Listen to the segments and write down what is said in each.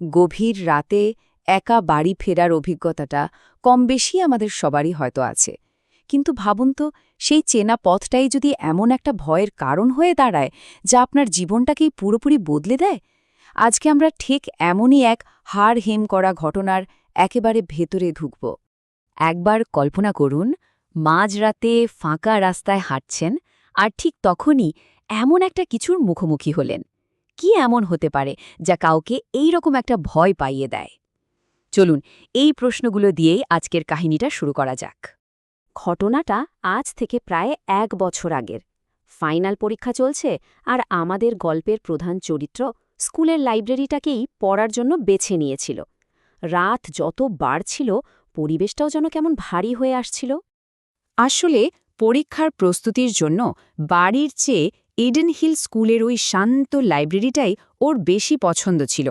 গভীর রাতে একা বাড়ি ফেরার অভিজ্ঞতাটা কম বেশি আমাদের সবারই হয়তো আছে। কিন্তু ভাবুন তো, সেই চেনা পথটাই যদি এমন একটা ভয়ের কারণ হয়ে দাঁড়ায় যা আপনার জীবনটাকেই পুরোপুরি বদলে দেয়। আজকে আমরা ঠিক এমনই এক হাড় হেম করা ঘটনার একেবারে ভেতরে ঢুকব। একবার কল্পনা করুন, মাঝরাতে ফাঁকা রাস্তায় হাঁটছেন, আর ঠিক তখনই এমন একটা কিছুর মুখোমুখি হলেন। কি এমন হতে পারে যা কাউকে এই রকম একটা ভয় পাইয়ে দেয়? চলুন এই প্রশ্নগুলো দিয়েই আজকের কাহিনীটা শুরু করা যাক। ঘটনাটা আজ থেকে প্রায় ১ বছর আগের। ফাইনাল পরীক্ষা চলছে, আর আমাদের গল্পের প্রধান চরিত্র স্কুলের লাইব্রেরিটাকেই পড়ার জন্য বেছে নিয়েছিল। রাত যত বাড়ছিল, পরিবেশটাও যেন কেমন ভারী হয়ে আসছিল। আসলে পরীক্ষার প্রস্তুতির জন্য বাড়ির চেয়ে ইডেন হিল স্কুলের ওই শান্ত লাইব্রেরিটাই ওর বেশি পছন্দ ছিল।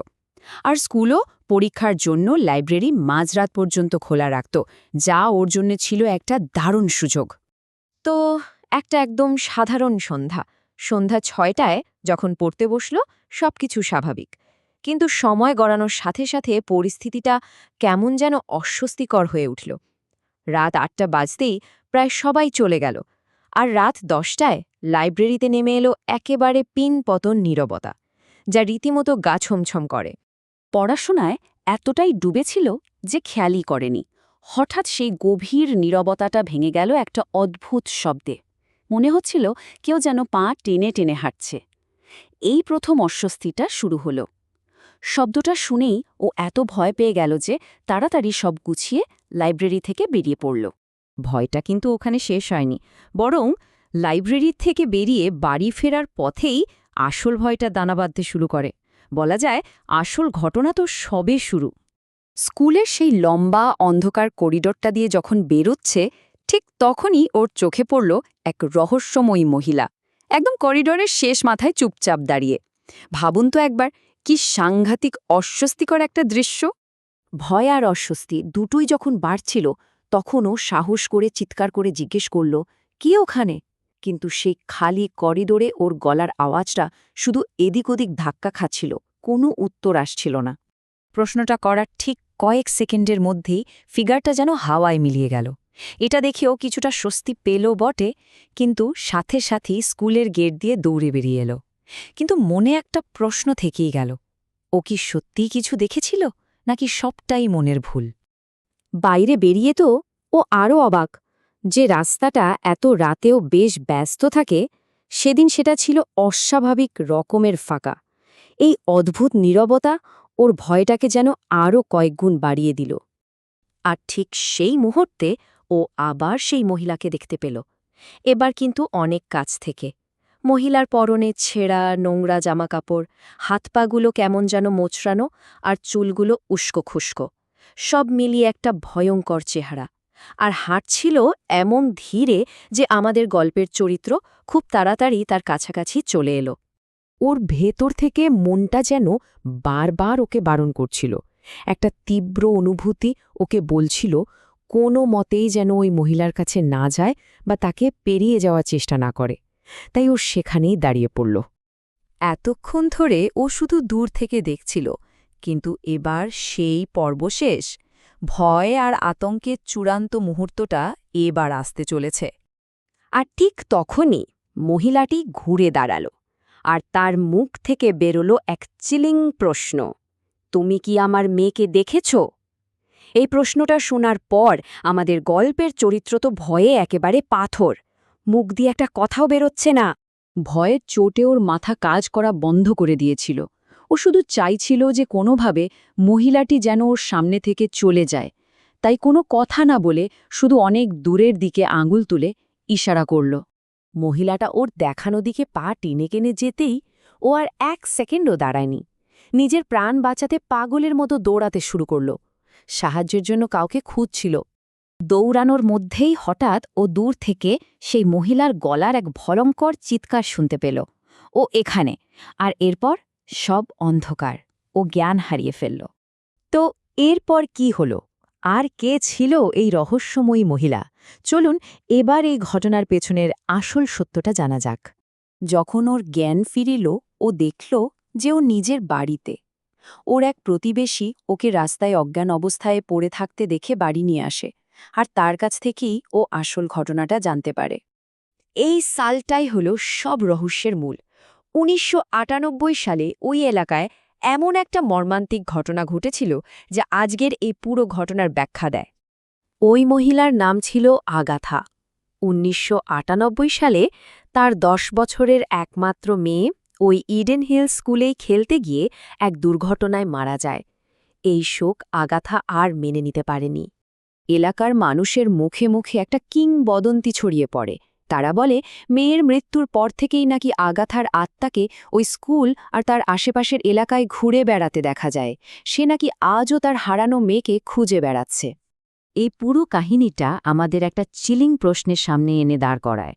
আর স্কুলও পরীক্ষার জন্য লাইব্রেরি মাঝরাত পর্যন্ত খোলা রাখত, যা ওর জন্য ছিল একটা দারুণ সুযোগ। তো একটা একদম সাধারণ সন্ধ্যা ৬টায় যখন পড়তে বসল, সবকিছু স্বাভাবিক। কিন্তু সময় গড়ানোর সাথে সাথে পরিস্থিতিটা কেমন যেন অস্বস্তিকর হয়ে উঠল। রাত ৮টা বাজতেই প্রায় সবাই চলে গেল, আর রাত ১০টায় লাইব্রেরিতে নেমে এলো একেবারে পিনপতন নীরবতা, যা রীতিমতো গা ছমছম করে। পড়াশোনায় এতটাই ডুবেছিল যে খেয়ালই করেনি। হঠাৎ সেই গভীর নীরবতাটা ভেঙে গেল একটা অদ্ভুত শব্দে। মনে হচ্ছিল কেউ যেন পা টেনে টেনে হাঁটছে। এই প্রথম অস্বস্তিটা শুরু হলো। শব্দটা শুনেই ও এত ভয় পেয়ে গেল যে তাড়াতাড়ি সব গুছিয়ে লাইব্রেরি থেকে বেরিয়ে পড়ল। ভয়টা কিন্তু ওখানে শেষ হয়নি, বরং লাইব্রেরি থেকে বেরিয়ে বাড়ি ফেরার পথেই আসল ভয়টা দানা বাঁধতে শুরু করে। বলা যায় আসল ঘটনা তো সবে শুরু। স্কুলের সেই লম্বা অন্ধকার করিডোরটা দিয়ে যখন বেরোচ্ছে, ঠিক তখনই ওর চোখে পড়ল এক রহস্যময়ী মহিলা, একদম করিডোরের শেষ মাথায় চুপচাপ দাঁড়িয়ে। ভাবুন তো একবার, কি সাংঘাতিক অস্বস্তিকর একটা দৃশ্য। ভয় আর অস্বস্তি দুটোই যখন বাড়ছিল, তখনও সাহস করে চিৎকার করে জিজ্ঞেস করল, কি ওখানে? কিন্তু সেই খালি করিডোরে ওর গলার আওয়াজটা শুধু এদিক ওদিক ধাক্কা খাচ্ছিল, কোনো উত্তর আসছিল না। প্রশ্নটা করার ঠিক কয়েক সেকেন্ডের মধ্যেই ফিগারটা যেন হাওয়ায় মিলিয়ে গেল। এটা দেখেও কিছুটা স্বস্তি পেল বটে, কিন্তু সাথে সাথেই স্কুলের গেট দিয়ে দৌড়ে বেরিয়ে এলো। কিন্তু মনে একটা প্রশ্ন থেকেই গেল, ও কি সত্যিই কিছু দেখেছিল, নাকি সবটাই মনের ভুল? বাইরে বেরিয়ে তো ও আরও অবাক। যে রাস্তাটা এত রাতেও বেশ ব্যস্ত থাকে, সেদিন সেটা ছিল অস্বাভাবিক রকমের ফাঁকা। এই অদ্ভুত নীরবতা ওর ভয়টাকে যেন আরও কয়েকগুণ বাড়িয়ে দিল। আর ঠিক সেই মুহূর্তে ও আবার সেই মহিলাকে দেখতে পেল, এবার কিন্তু অনেক কাছ থেকে। মহিলার পরনে ছেঁড়া নোংরা জামাকাপড়, হাত পাগুলো কেমন যেন মোচড়ানো, আর চুলগুলো উস্কো খুস্কো, সব মিলিয়ে একটা ভয়ঙ্কর চেহারা। আর হাঁটছিল এমন ধীরে যে আমাদের গল্পের চরিত্র খুব তাড়াতাড়ি তার কাছাকাছি চলে এলো। ওর ভেতর থেকে মনটা যেন বারবার ওকে বারণ করছিল। একটা তীব্র অনুভূতি ওকে বলছিল কোনো মতেই যেন ওই মহিলার কাছে না যায় বা তাকে পেরিয়ে যাওয়ার চেষ্টা না করে। তাই ও সেখানেই দাঁড়িয়ে পড়ল। এতক্ষণ ধরে ও শুধু দূর থেকে দেখছিল, কিন্তু এবার সেই পর্ব শেষ। ভয় আর আতঙ্কের চূড়ান্ত মুহূর্তটা এবার আসতে চলেছে। আর ঠিক তখনই মহিলাটি ঘুরে দাঁড়াল, আর তার মুখ থেকে বেরোল এক চিলিং প্রশ্ন, তুমি কি আমার মেয়েকে দেখেছ? এই প্রশ্নটা শোনার পর আমাদের গল্পের চরিত্র তো ভয়ে একেবারে পাথর, মুখ দিয়ে একটা কথাও বেরোচ্ছে না। ভয়ের চোটে ওর মাথা কাজ করা বন্ধ করে দিয়েছিল। ও শুধু চাইছিল যে কোনোভাবে মহিলাটি যেন ওর সামনে থেকে চলে যায়। তাই কোনো কথা না বলে শুধু অনেক দূরের দিকে আঙুল তুলে ইশারা করল। মহিলাটা ওর দেখানো দিকে পা টেনে কেনে যেতেই ও আর 1 সেকেন্ডও দাঁড়ায়নি। নিজের প্রাণ বাঁচাতে পাগলের মতো দৌড়াতে শুরু করল। সাহায্যের জন্য কাউকে খুঁজছিল। দৌড়ানোর মধ্যেই হঠাৎ ও দূর থেকে সেই মহিলার গলার এক ভয়ঙ্কর চিৎকার শুনতে পেল, ও এখানে। আর এরপর সব অন্ধকার, ও জ্ঞান হারিয়ে ফেলল। তো এরপর কি হলো? আর কে ছিল এই রহস্যময়ী মহিলা? চলুন এবার এই ঘটনার পেছনের আসল সত্যটা জানা যাক। যখন ওর জ্ঞান ফিরিল, ও দেখল যে ও নিজের বাড়িতে। ওর এক প্রতিবেশী ওকে রাস্তায় অজ্ঞান অবস্থায় পড়ে থাকতে দেখে বাড়ি নিয়ে আসে, আর তার কাছ থেকেই ও আসল ঘটনাটা জানতে পারে। এই সালটাই হলো সব রহস্যের মূল। ১৯৯৮ সালে ওই এলাকায় এমন একটা মর্মান্তিক ঘটনা ঘটেছিল যা আজকের এই পুরো ঘটনার ব্যাখ্যা দেয়। ওই মহিলার নাম ছিল আগাথা। ১৯৯৮ সালে তার ১০ বছরের একমাত্র মেয়ে ওই ইডেন হিল স্কুলেই খেলতে গিয়ে এক দুর্ঘটনায় মারা যায়। এই শোক আগাথা আর মেনে নিতে পারেনি। এলাকার মানুষের মুখে মুখে একটা কিংবদন্তি ছড়িয়ে পড়ে। তারা বলে মেয়ের মৃত্যুর পর থেকেই নাকি আগাথার আত্মাকে ওই স্কুল আর তার আশেপাশের এলাকায় ঘুরে বেড়াতে দেখা যায়। সে নাকি আজও তার হারানো মেয়েকে খুঁজে বেড়াচ্ছে। এই পুরো কাহিনীটা আমাদের একটা চিলিং প্রশ্নের সামনে এনে দাঁড় করায়।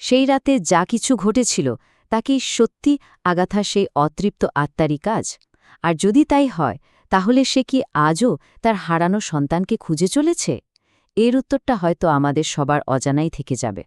সেই রাতে যা কিছু ঘটেছিল তা কি সত্যি আগাথার সেই অতৃপ্ত আত্মারই কাজ? আর যদি তাই হয়, তাহলে সে কি আজও তার হারানো সন্তানকে খুঁজে চলেছে? এর উত্তরটা হয়তো আমাদের সবার অজানাই থেকে যাবে।